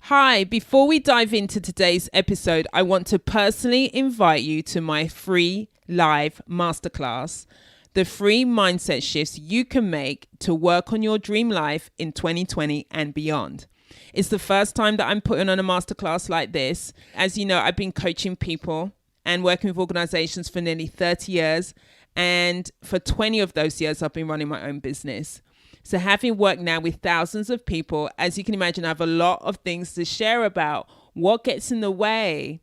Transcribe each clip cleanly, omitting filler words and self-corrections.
Hi, before we dive into today's episode, I want to personally invite you to my free live masterclass, the free mindset shifts you can make to work on your dream life in 2020 and beyond. It's the first time that I'm putting on a masterclass like this. As you know, I've been coaching people and working with organizations for nearly 30 years. And for 20 of those years, I've been running my own business. So having worked now with thousands of people, as you can imagine, I have a lot of things to share about what gets in the way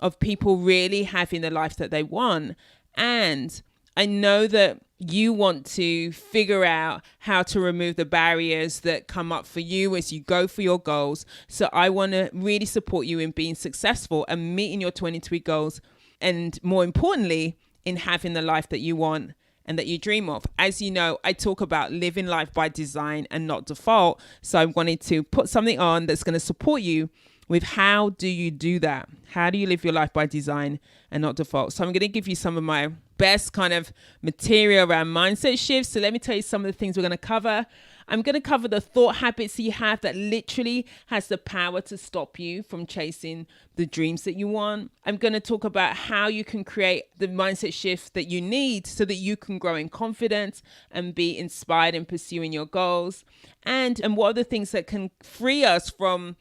of people really having the life that they want. And I know that you want to figure out how to remove the barriers that come up for you as you go for your goals. So I want to really support you in being successful and meeting your 2023 goals. And more importantly, in having the life that you want and that you dream of. As you know, I talk about living life by design and not default. So I wanted to put something on that's going to support you with how do you do that? How do you live your life by design and not default? So I'm going to give you some of my best kind of material around mindset shifts. So let me tell you some of the things we're going to cover. I'm going to cover the thought habits you have that literally has the power to stop you from chasing the dreams that you want. I'm going to talk about how you can create the mindset shift that you need so that you can grow in confidence and be inspired in pursuing your goals. And what are the things that can free us from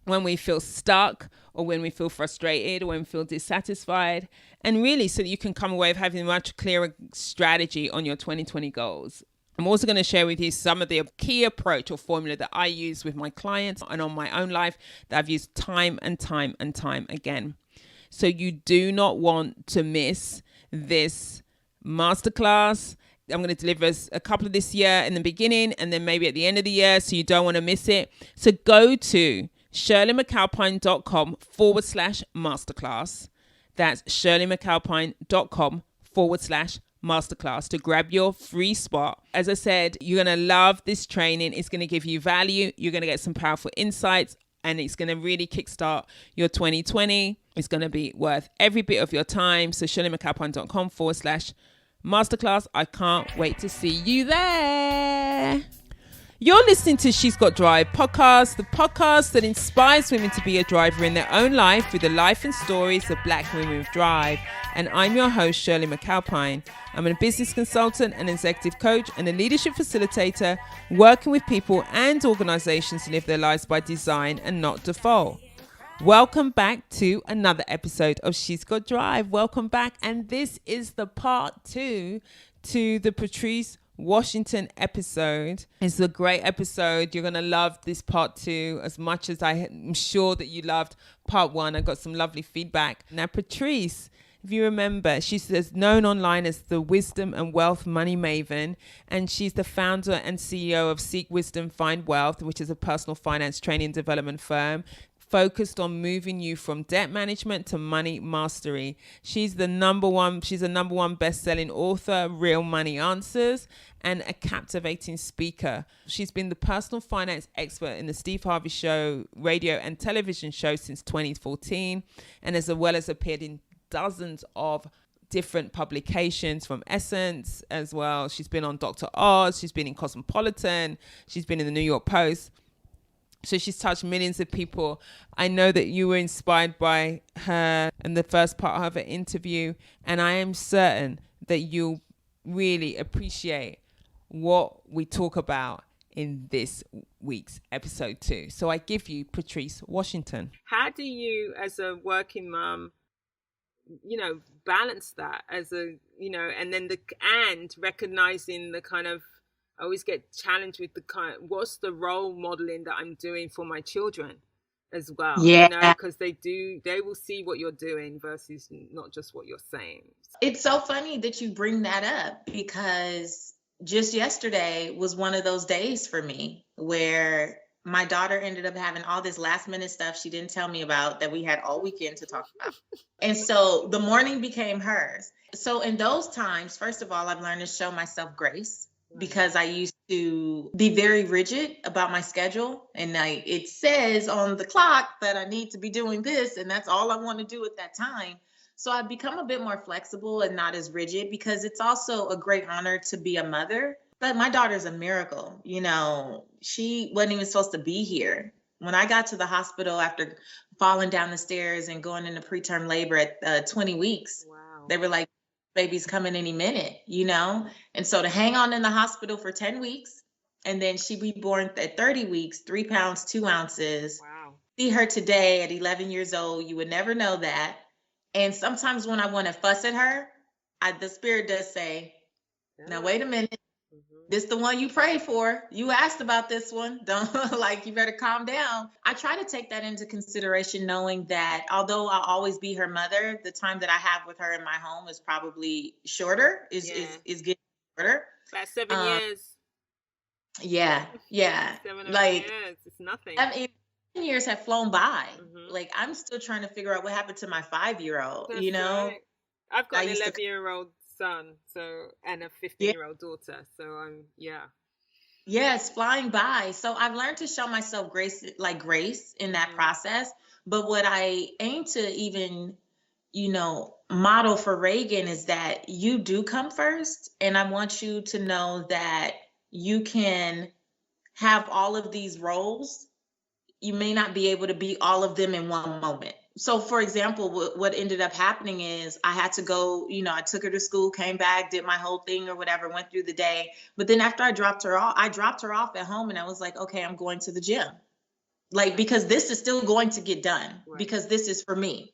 when we feel stuck or when we feel frustrated or when we feel dissatisfied, and really so that you can come away with having a much clearer strategy on your 2020 goals. I'm also going to share with you some of the key approach or formula that I use with my clients and on my own life that I've used time and time and time again. So you do not want to miss this masterclass. I'm going to deliver a couple of this year in the beginning and then maybe at the end of the year, so you don't want to miss it. So go to shirleymcalpine.com/masterclass. That's shirleymcalpine.com/masterclass to grab your free spot. As I said, you're going to love this training. It's going to give you value. You're going to get some powerful insights and it's going to really kickstart your 2020. It's going to be worth every bit of your time. So shirleymcalpine.com/masterclass. I can't wait to see you there. You're listening to She's Got Drive podcast, the podcast that inspires women to be a driver in their own life through the life and stories of Black women with drive. And I'm your host, Shirley McAlpine. I'm a business consultant, an executive coach, and a leadership facilitator working with people and organizations to live their lives by design and not default. Welcome back to another episode of She's Got Drive. Welcome back. And this is the part 2 to the Patrice Washington episode. It's a great episode. You're going to love this part 2 as much as I am sure that you loved part 1. I got some lovely feedback. Now, Patrice, if you remember, she's known online as the Wisdom and Wealth Money Maven, and she's the founder and CEO of Seek Wisdom, Find Wealth, which is a personal finance training and development firm focused on moving you from debt management to money mastery. She's a number one best-selling author, Real Money Answers, and a captivating speaker. She's been the personal finance expert in the Steve Harvey show, radio and television show since 2014, and as well as appeared in dozens of different publications from Essence as well. She's been on Dr. Oz, she's been in Cosmopolitan, she's been in the New York Post. So she's touched millions of people. I know that you were inspired by her in the first part of her interview, and I am certain that you'll really appreciate what we talk about in this week's episode 2. So I give you Patrice Washington. How do you, as a working mom, balance that as a, and then and recognizing the kind of, I always get challenged with the kind of, what's the role modeling that I'm doing for my children as well? Yeah. Because they will see what you're doing versus not just what you're saying. It's so funny that you bring that up, because just yesterday was one of those days for me where my daughter ended up having all this last minute stuff she didn't tell me about that we had all weekend to talk about. And so the morning became hers. So in those times, first of all, I've learned to show myself grace, because I used to be very rigid about my schedule. And it says on the clock that I need to be doing this, and that's all I want to do at that time. So I've become a bit more flexible and not as rigid, because it's also a great honor to be a mother. But my daughter's a miracle. She wasn't even supposed to be here When I got to the hospital after falling down the stairs and going into preterm labor at 20 weeks, Wow. they were like, baby's coming any minute, you know? And so to hang on in the hospital for 10 weeks, and then she be born at 30 weeks, 3 pounds, 2 ounces. Wow. See her today at 11 years old. You would never know that. And sometimes when I want to fuss at her, the spirit does say, now, wait a minute. This the one you prayed for. You asked about this one. Don't like, you better calm down. I try to take that into consideration, knowing that although I'll always be her mother, the time that I have with her in my home is probably shorter, is getting shorter. About 7 years. Yeah. 7 like years. It's nothing. I mean, 10 years have flown by. Like, I'm still trying to figure out what happened to my 5-year-old, That's you know? right. I've got an 11-year-old son, and a 15-year-old daughter. So yeah, it's flying by. So I've learned to show myself grace in that process. But what I aim to even, model for Reagan is that you do come first. And I want you to know that you can have all of these roles. You may not be able to be all of them in one moment. So, for example, what ended up happening is I had to go, I took her to school, came back, did my whole thing or whatever, went through the day. But then after I dropped her off at home, and I was like, okay, I'm going to the gym. Like, because this is still going to get done, because this is for me.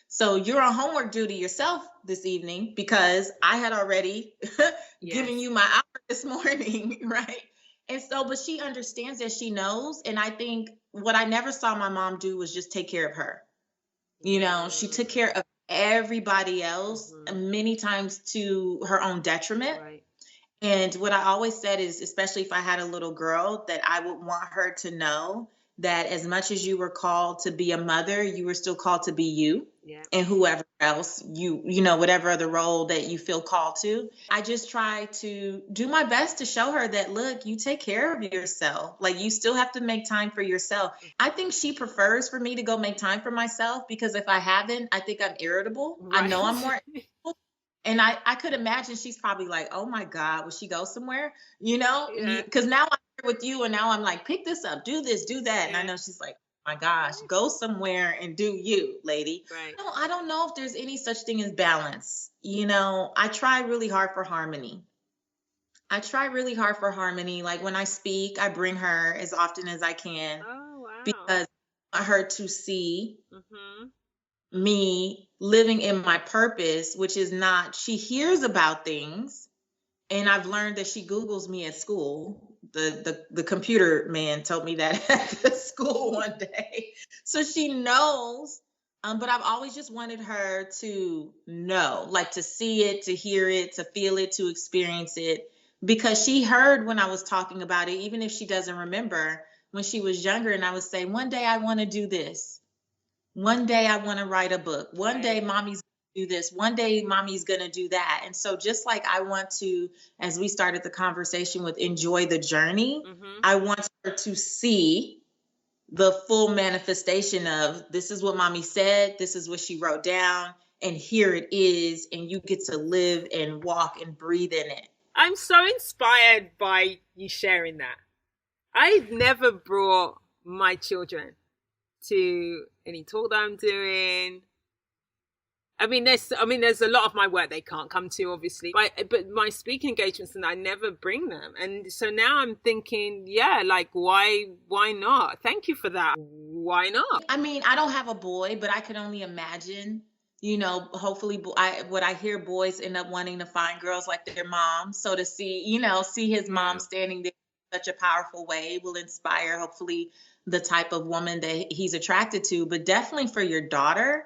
So you're on homework duty yourself this evening, because I had already given you my hour this morning, right? And so, but she understands that, she knows. And I think what I never saw my mom do was just take care of her. She took care of everybody else, many times to her own detriment. Right. And what I always said is, especially if I had a little girl, that I would want her to know that as much as you were called to be a mother, you were still called to be you. Yeah. And whoever else whatever other role that you feel called to. I just try to do my best to show her that, look, you take care of yourself. Like, you still have to make time for yourself. I think she prefers for me to go make time for myself, because if I haven't, I think I'm irritable. Right. I know I'm more irritable. And I could imagine she's probably like, oh my God, will she go somewhere? Because now I'm here with you, and now I'm like, pick this up, do this, do that. And I know she's like, my gosh, go somewhere and do you, lady. Right. No, I don't know if there's any such thing as balance. I try really hard for harmony. Like, when I speak, I bring her as often as I can. Oh, wow. Because I want her to see me living in my purpose, which is not, she hears about things. And I've learned that she Googles me at school. The computer man told me that at the school one day. So she knows, but I've always just wanted her to know, like, to see it, to hear it, to feel it, to experience it. Because she heard when I was talking about it, even if she doesn't remember, when she was younger, and I would say, one day I want to do this. One day I want to write a book. One day mommy's do this. One day mommy's going to do that. And so just like I want to, as we started the conversation with, enjoy the journey, I want her to see the full manifestation of, this is what mommy said, this is what she wrote down, and here it is, and you get to live and walk and breathe in it. I'm so inspired by you sharing that. I've never brought my children to any talk that I'm doing. I mean, there's a lot of my work they can't come to, obviously, but my speaking engagements, and I never bring them. And so now I'm thinking, like, why not? Thank you for that. Why not? I mean, I don't have a boy, but I can only imagine, hopefully what I hear, boys end up wanting to find girls like their mom. So to see his mom standing there in such a powerful way will inspire, hopefully, the type of woman that he's attracted to. But definitely for your daughter,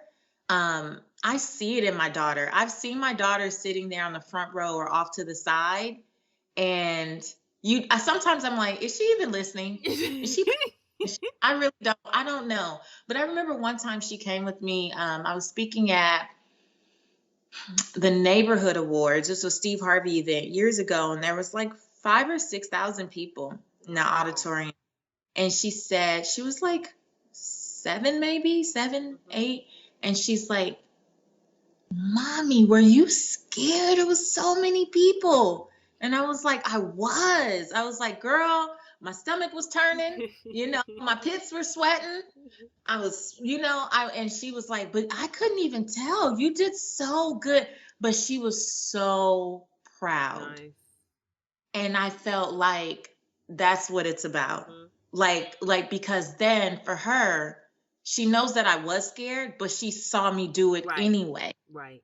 I see it in my daughter. I've seen my daughter sitting there on the front row or off to the side. And sometimes I'm like, is she even listening? Is she? I really don't. I don't know. But I remember one time she came with me. I was speaking at the Neighborhood Awards. This was Steve Harvey event years ago. And there was like 5,000 or 6,000 people in the auditorium. And she said, she was like 7, 8. And she's like, Mommy, were you scared? It was so many people. And I was like, I was like, girl, my stomach was turning, my pits were sweating. I was, and she was like, but I couldn't even tell. You did so good. But she was so proud. Nice. And I felt like that's what it's about. Like, because then for her, she knows that I was scared, but she saw me do it anyway. Right.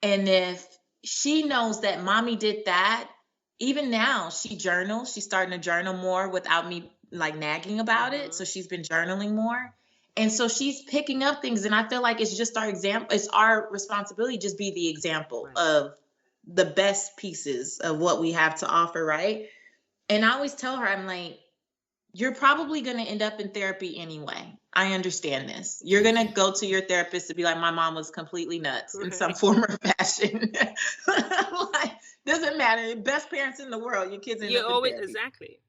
And if she knows that mommy did that, even now she journals, she's starting to journal more without me like nagging about it. So she's been journaling more. And so she's picking up things. And I feel like it's just our example. It's our responsibility to just be the example of the best pieces of what we have to offer. Right. And I always tell her, I'm like, you're probably going to end up in therapy anyway. I understand this. You're going to go to your therapist to be like, my mom was completely nuts in some form or fashion. Like, doesn't matter. Best parents in the world, your kids end up in therapy. Exactly.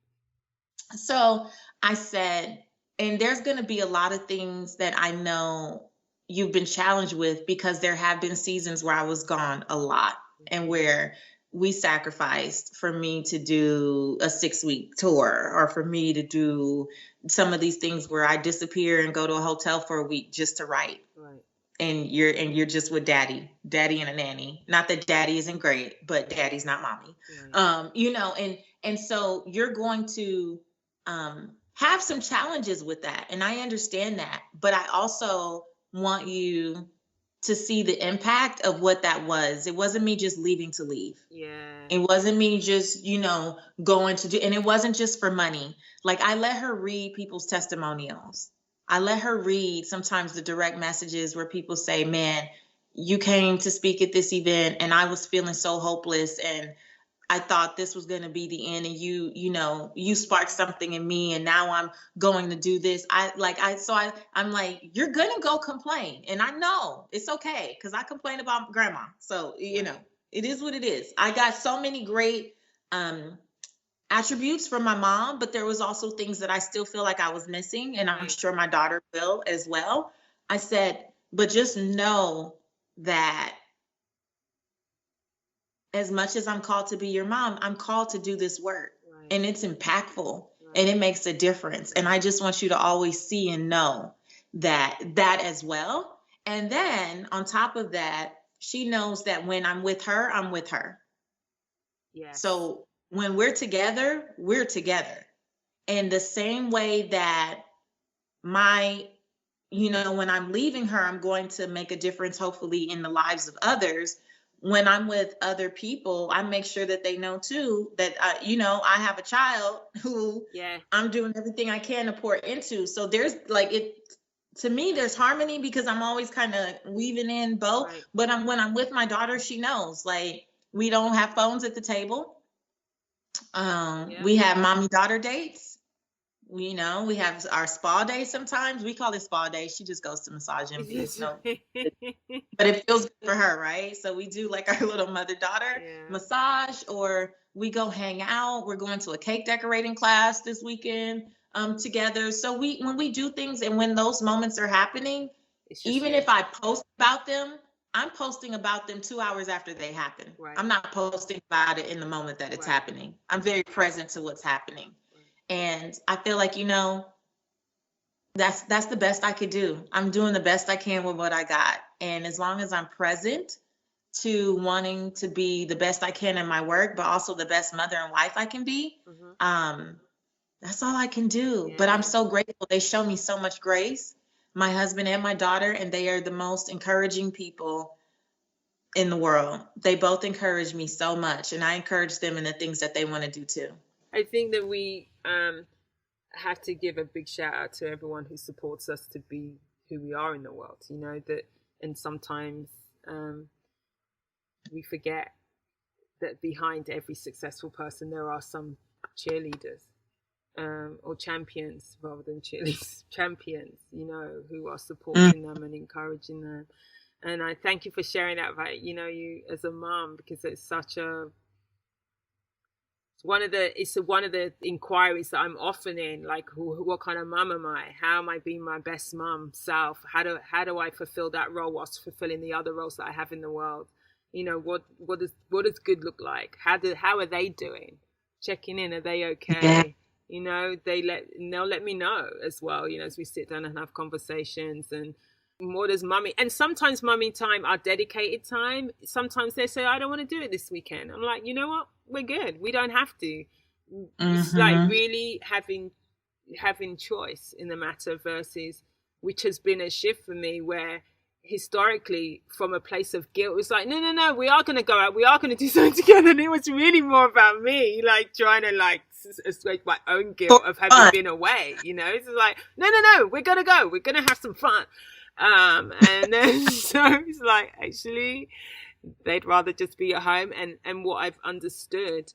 So I said, and there's going to be a lot of things that I know you've been challenged with, because there have been seasons where I was gone a lot and where we sacrificed for me to do a 6-week tour, or for me to do some of these things where I disappear and go to a hotel for a week just to write. Right. And you're just with daddy and a nanny. Not that daddy isn't great, but daddy's not mommy. Right. And so you're going to have some challenges with that. And I understand that, but I also want you to see the impact of what that was. It wasn't me just leaving to leave. Yeah. It wasn't me just, going to do, and it wasn't just for money. Like, I let her read people's testimonials. I let her read sometimes the direct messages where people say, man, you came to speak at this event and I was feeling so hopeless, and I thought this was going to be the end, and you sparked something in me, and now I'm going to do this. I'm like, you're going to go complain. And I know it's okay, because I complain about grandma. So, it is what it is. I got so many great attributes from my mom, but there was also things that I still feel like I was missing. And I'm sure my daughter will as well. I said, but just know that as much as I'm called to be your mom, I'm called to do this work. Right. And it's impactful, and it makes a difference. And I just want you to always see and know that as well. And then on top of that, she knows that when I'm with her, I'm with her. Yes. So when we're together, we're together. And the same way that when I'm leaving her, I'm going to make a difference, hopefully, in the lives of others. When I'm with other people, I make sure that they know too that, I have a child who I'm doing everything I can to pour into. So there's to me, there's harmony, because I'm always kind of weaving in both. Right. But when I'm with my daughter, she knows, like, we don't have phones at the table. We have mommy-daughter dates. We have our spa day sometimes. We call it spa day. She just goes to massage MD. But it feels good for her, right? So we do like our little mother-daughter massage, or we go hang out. We're going to a cake decorating class this weekend together. So when we do things, and when those moments are happening, even if I post about them, I'm posting about them 2 hours after they happen. Right. I'm not posting about it in the moment that it's happening. I'm very present to what's happening. And I feel like, that's the best I could do. I'm doing the best I can with what I got. And as long as I'm present to wanting to be the best I can in my work, but also the best mother and wife I can be, that's all I can do. Yeah. But I'm so grateful. They show me so much grace, my husband and my daughter, and they are the most encouraging people in the world. They both encourage me so much, and I encourage them in the things that they want to do too. I think that we have to give a big shout out to everyone who supports us to be who we are in the world, and sometimes we forget that behind every successful person there are some cheerleaders, or champions rather than cheerleaders, champions, who are supporting them and encouraging them. And I thank you for sharing that about, you as a mom, because it's such one of the inquiries that I'm often in, like, what kind of mom am I? How am I being my best mom self? How do I fulfill that role whilst fulfilling the other roles that I have in the world? What does good look like? How are they doing? Checking in, are they okay? You know, they'll let me know as well, you know, as we sit down and have conversations. And what does mummy, and sometimes mummy time, our dedicated time, sometimes they say, I don't want to do it this weekend. I'm like, you know what, we're good, we don't have to. It's like really having choice in the matter, versus, which has been a shift for me, where historically from a place of guilt, it was like, no, we are going to go out, we are going to do something together. And it was really more about me, like trying to like assuage my own guilt of having been away, you know. It's like, no, we're going to go, we're going to have some fun. And then so it's like, actually they'd rather just be at home. And what I've understood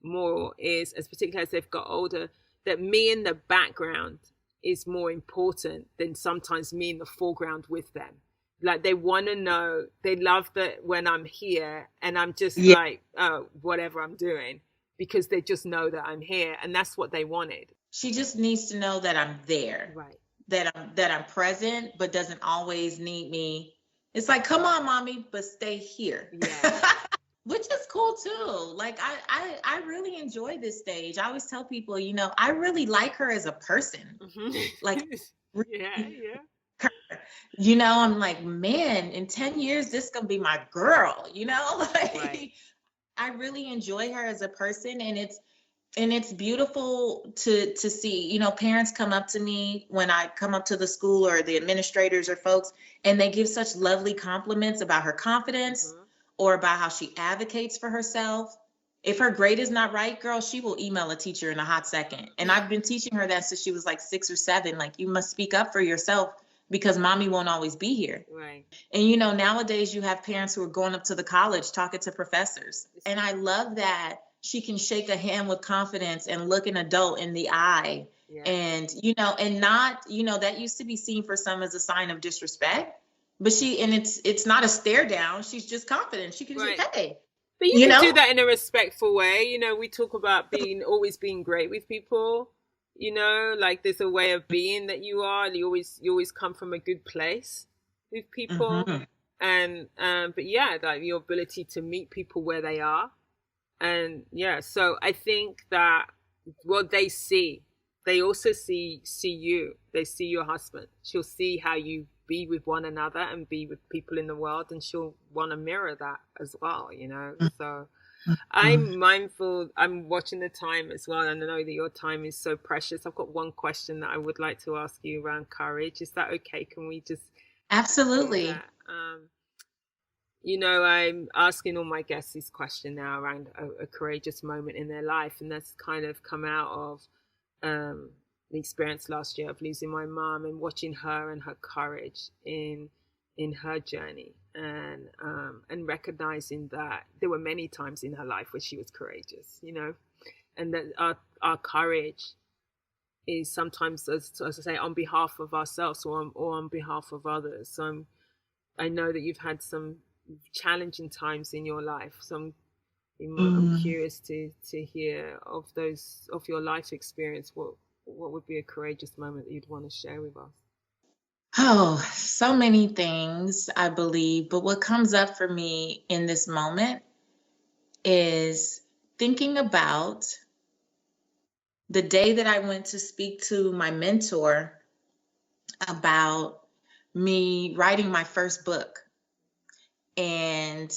more is, as particularly as they've got older, that me in the background is more important than sometimes me in the foreground with them. Like, they want to know, they love that when I'm here and I'm just like, oh, whatever I'm doing, because they just know that I'm here, and that's what they wanted. She just needs to know that I'm there, right? That I'm present, but doesn't always need me. It's like, come on, mommy, but stay here. Yeah. Which is cool too. Like, I really enjoy this stage. I always tell people, you know, I really like her as a person. Like, yeah. Her. You know, I'm like, man, in 10 years, this is gonna be my girl, you know? Like, right. I really enjoy her as a person, and it's beautiful to see, you know, parents come up to me when I come up to the school, or the administrators or folks, and they give such lovely compliments about her confidence, or about how she advocates for herself. If her grade is not right, girl, she will email a teacher in a hot second. And I've been teaching her that since she was like 6 or 7. Like, you must speak up for yourself, because mommy won't always be here. Right. And, you know, nowadays you have parents who are going up to the college talking to professors. And I love that she can shake a hand with confidence and look an adult in the eye. Yeah. And, you know, and not, you know, that used to be seen for some as a sign of disrespect. But it's not a stare down. She's just confident. She can say, hey. But you can do that in a respectful way. You know, we talk about always being great with people. You know, like, there's a way of being that you are. You always come from a good place with people. And but yeah, like, your ability to meet people where they are. And yeah, so I think that what they see, they also see you. They see your husband. She'll see how you be with one another and be with people in the world, and she'll want to mirror that as well, you know. So I'm mindful, I'm watching the time as well, and I know that your time is so precious. I've got one question that I would like to ask you around courage. Is that okay? Can we just... Absolutely. You know, I'm asking all my guests this question now around a courageous moment in their life, and that's kind of come out of the experience last year of losing my mom, and watching her and her courage in her journey, and recognizing that there were many times in her life where she was courageous, you know, and that our courage is sometimes, as I say, on behalf of ourselves or on behalf of others. So I know that you've had some challenging times in your life, so I'm curious to hear of your life experience. What would be a courageous moment that you'd want to share with us? Oh, so many things, I believe. But what comes up for me in this moment is thinking about the day that I went to speak to my mentor about me writing my first book. And,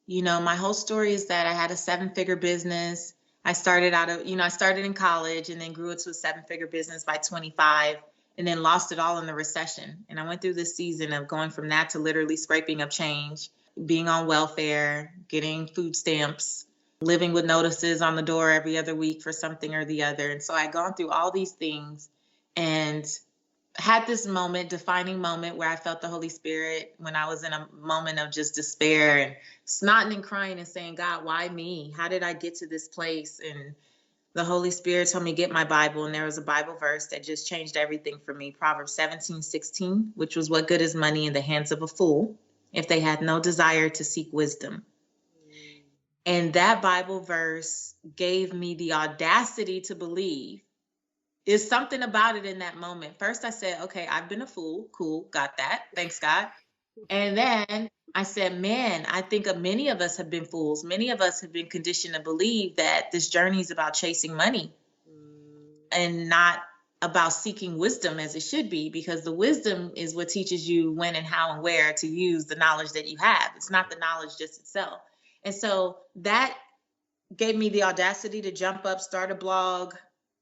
you know, my whole story is that I had a 7-figure business. I started in college, and then grew it to a 7-figure business by 25, and then lost it all in the recession. And I went through this season of going from that to literally scraping up change, being on welfare, getting food stamps, living with notices on the door every other week for something or the other. And so I'd gone through all these things, and had this defining moment where I felt the Holy Spirit when I was in a moment of just despair, and snotting and crying and saying, God, why me? How did I get to this place? And the Holy Spirit told me, get my Bible. And there was a Bible verse that just changed everything for me. Proverbs 17:16, which was, what good is money in the hands of a fool if they had no desire to seek wisdom? And that Bible verse gave me the audacity to believe. There's something about it in that moment. First, I said, okay, I've been a fool. Cool. Got that. Thanks, God. And then I said, man, I think many of us have been fools. Many of us have been conditioned to believe that this journey is about chasing money. and not about seeking wisdom as it should be, because the wisdom is what teaches you when and how and where to use the knowledge that you have. It's not the knowledge just itself. And so that gave me the audacity to jump up, start a blog,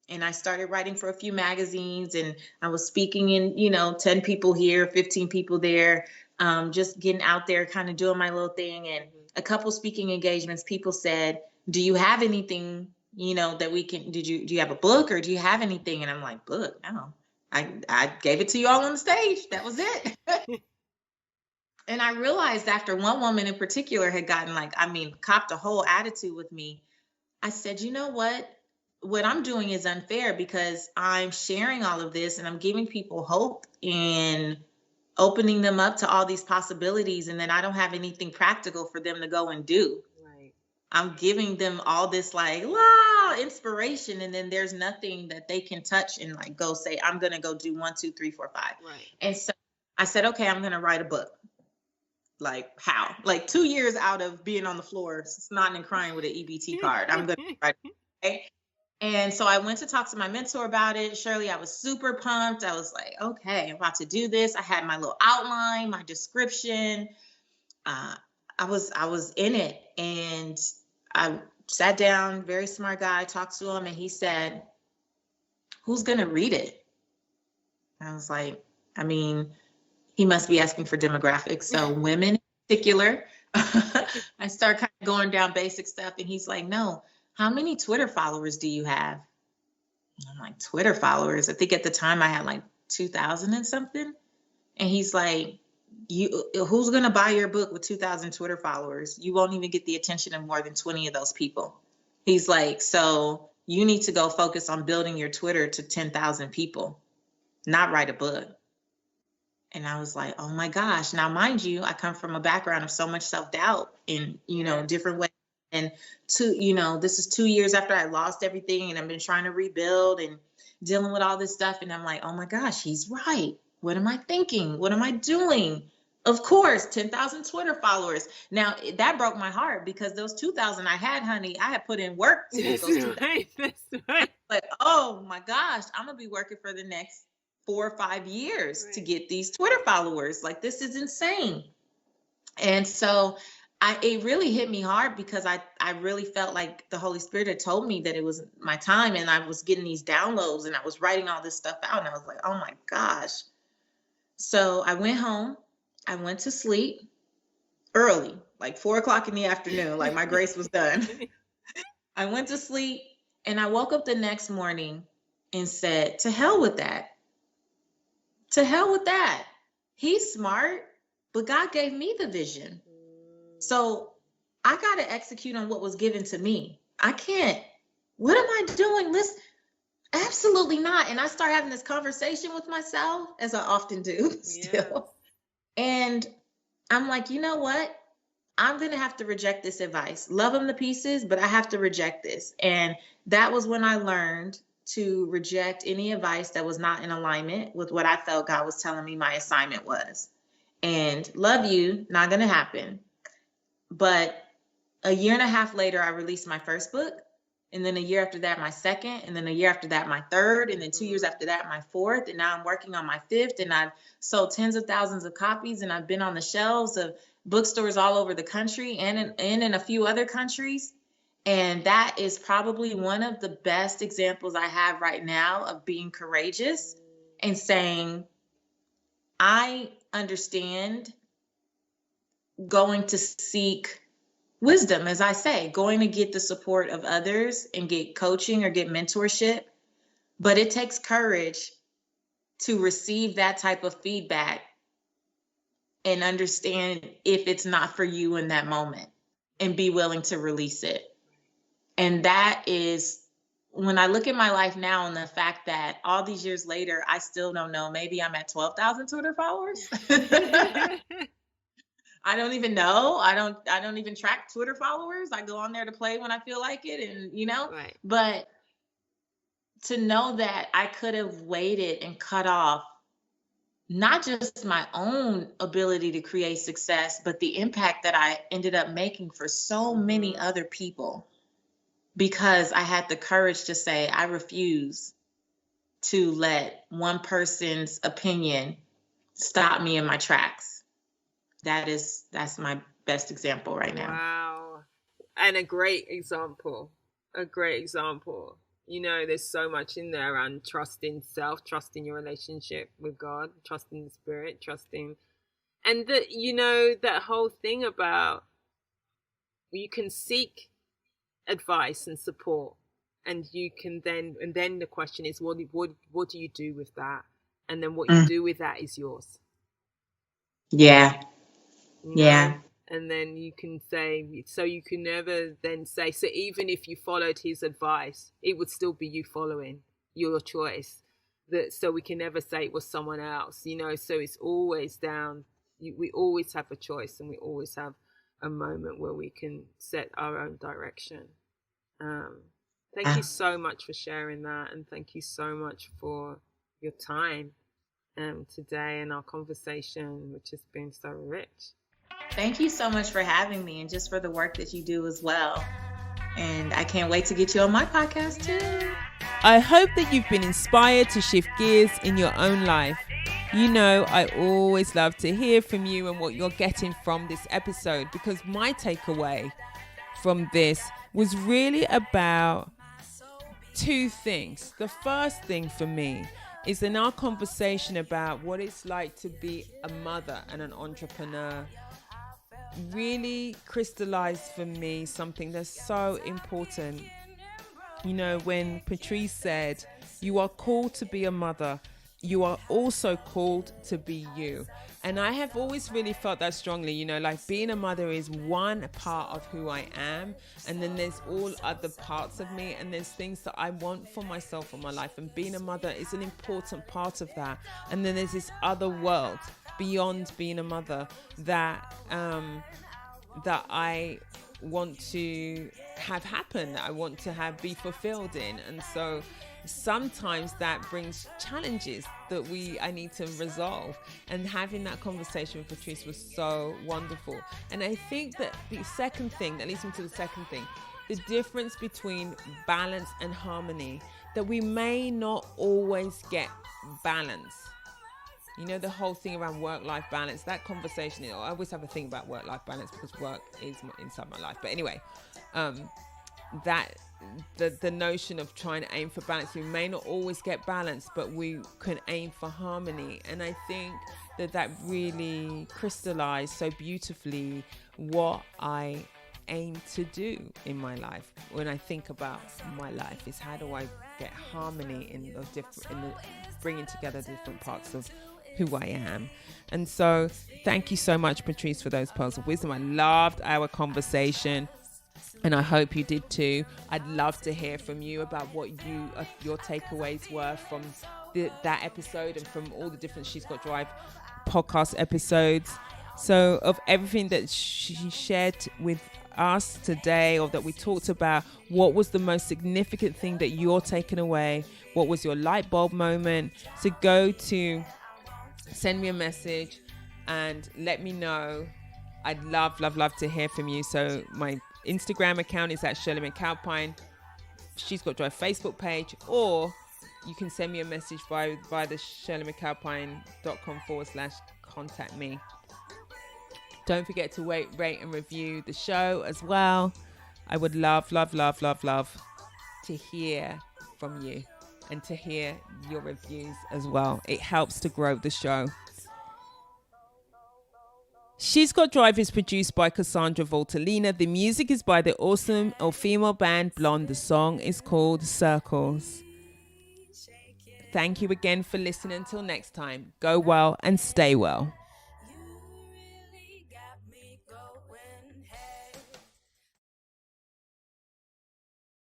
and I started writing for a few magazines, and I was speaking in, 10 people here, 15 people there, just getting out there, kind of doing my little thing. And a couple speaking engagements, people said, do you have anything, that we can, do you have a book, or do you have anything? And I'm like, book? No, I gave it to you all on the stage. That was it. And I realized after one woman in particular had gotten copped a whole attitude with me, I said, you know what? What I'm doing is unfair, because I'm sharing all of this and I'm giving people hope and opening them up to all these possibilities. And then I don't have anything practical for them to go and do. Right. I'm giving them all this inspiration. And then there's nothing that they can touch and go say, I'm going to go do 1, 2, 3, 4, 5. Right. And so I said, okay, I'm going to write a book. How? 2 years out of being on the floor, snotting and crying with an EBT card. I'm going to write it. Okay? And so I went to talk to my mentor about it. Shirley, I was super pumped. I was like, okay, I'm about to do this. I had my little outline, my description. I was in it, and I sat down, very smart guy, talked to him, and he said, who's going to read it? And I was like, he must be asking for demographics. So women in particular. I start kind of going down basic stuff, and he's like, no, how many Twitter followers do you have? And I'm like, Twitter followers? I think at the time I had 2,000 and something. And he's like, who's going to buy your book with 2,000 Twitter followers? You won't even get the attention of more than 20 of those people. He's like, so you need to go focus on building your Twitter to 10,000 people, not write a book. And I was like, oh my gosh. Now, mind you, I come from a background of so much self-doubt in, different ways. And this is 2 years after I lost everything, and I've been trying to rebuild and dealing with all this stuff. And I'm like, oh my gosh, he's right. What am I thinking? What am I doing? Of course, 10,000 Twitter followers. Now, that broke my heart, because those 2,000 I had, honey, I had put in work to get those 2,000. That's right. Like, oh my gosh, I'm going to be working for the next 4 or 5 years to get these Twitter followers. This is insane. And so it really hit me hard, because I really felt like the Holy Spirit had told me that it was my time, and I was getting these downloads, and I was writing all this stuff out, and I was like, oh my gosh. So I went home, I went to sleep early, 4 o'clock in the afternoon, my grace was done. I went to sleep, and I woke up the next morning and said, to hell with that. To hell with that. He's smart, but God gave me the vision. So I got to execute on what was given to me. I can't. What am I doing? Listen, absolutely not. And I start having this conversation with myself, as I often do still. And I'm like, you know what? I'm going to have to reject this advice. Love him to pieces, but I have to reject this. And that was when I learned to reject any advice that was not in alignment with what I felt God was telling me my assignment was. And love you, not going to happen. But a year and a half later, I released my first book. And then a year after that, my second. And then a year after that, my third. And then 2 years after that, my fourth. And now I'm working on my fifth. And I've sold tens of thousands of copies. And I've been on the shelves of bookstores all over the country and in a few other countries. And that is probably one of the best examples I have right now of being courageous and saying, I understand going to seek wisdom, as I say, going to get the support of others and get coaching or get mentorship. But it takes courage to receive that type of feedback and understand if it's not for you in that moment, and be willing to release it. And that is, when I look at my life now and the fact that all these years later, I still don't know, maybe I'm at 12,000 Twitter followers. I don't even know. I don't even track Twitter followers. I go on there to play when I feel like it, and Right. But to know that I could have waited and cut off not just my own ability to create success, but the impact that I ended up making for so many other people, because I had the courage to say, I refuse to let one person's opinion stop me in my tracks. That's my best example right now. Wow. And a great example. You know, there's so much in there around trusting self, trusting your relationship with God, trusting the spirit, and that, you know, that whole thing about you can seek advice and support, and you can then the question is, what do you do with that? And then what you do with that is yours. Yeah. You know? Yeah. And then you can say, so you can never then say, so even if you followed his advice, it would still be you following your choice. So we can never say it was someone else, you know, so it's always down. We always have a choice, and we always have a moment where we can set our own direction. Thank you so much for sharing that. And thank you so much for your time today and our conversation, which has been so rich. Thank you so much for having me, and just for the work that you do as well. And I can't wait to get you on my podcast too. I hope that you've been inspired to shift gears in your own life. You know, I always love to hear from you and what you're getting from this episode, because my takeaway from this was really about two things. The first thing for me is in our conversation about what it's like to be a mother and an entrepreneur, really crystallized for me something that's so important. You know, when Patrice said, you are called to be a mother, you are also called to be you. And I have always really felt that strongly, you know, like being a mother is one part of who I am. And then there's all other parts of me, and there's things that I want for myself in my life. And being a mother is an important part of that. And then there's this other world beyond being a mother that I want to have happen, that I want to be fulfilled in. And so sometimes that brings challenges that I need to resolve. And having that conversation with Patrice was so wonderful. And I think that the second thing, that leads me to the second thing, the difference between balance and harmony, that we may not always get balance. You know, the whole thing around work-life balance, that conversation, you know, I always have a thing about work-life balance because work is inside my life. But anyway, that the notion of trying to aim for balance, we may not always get balance, but we can aim for harmony. And I think that really crystallized so beautifully what I aim to do in my life. When I think about my life, is how do I get harmony in the bringing together different parts of who I am. And so thank you so much, Patrice, for those pearls of wisdom. I loved our conversation, and I hope you did too. I'd love to hear from you about what your takeaways were from that episode and from all the different She's Got Drive podcast episodes. So of everything that she shared with us today, or that we talked about, what was the most significant thing that you're taking away? What was your light bulb moment? So send me a message and let me know. I'd love to hear from you. So my Instagram account is at Shirley McAlpine. She's Got Drive Facebook page, or you can send me a message via the shirleymcalpine.com/contact me. Don't forget to rate and review the show as well. I would love to hear from you and to hear your reviews as well. It helps to grow the show. She's Got Drive is produced by Cassandra Voltalina. The music is by the awesome all-female band Blonde. The song is called Circles. Thank you again for listening. Until next time, go well and stay well.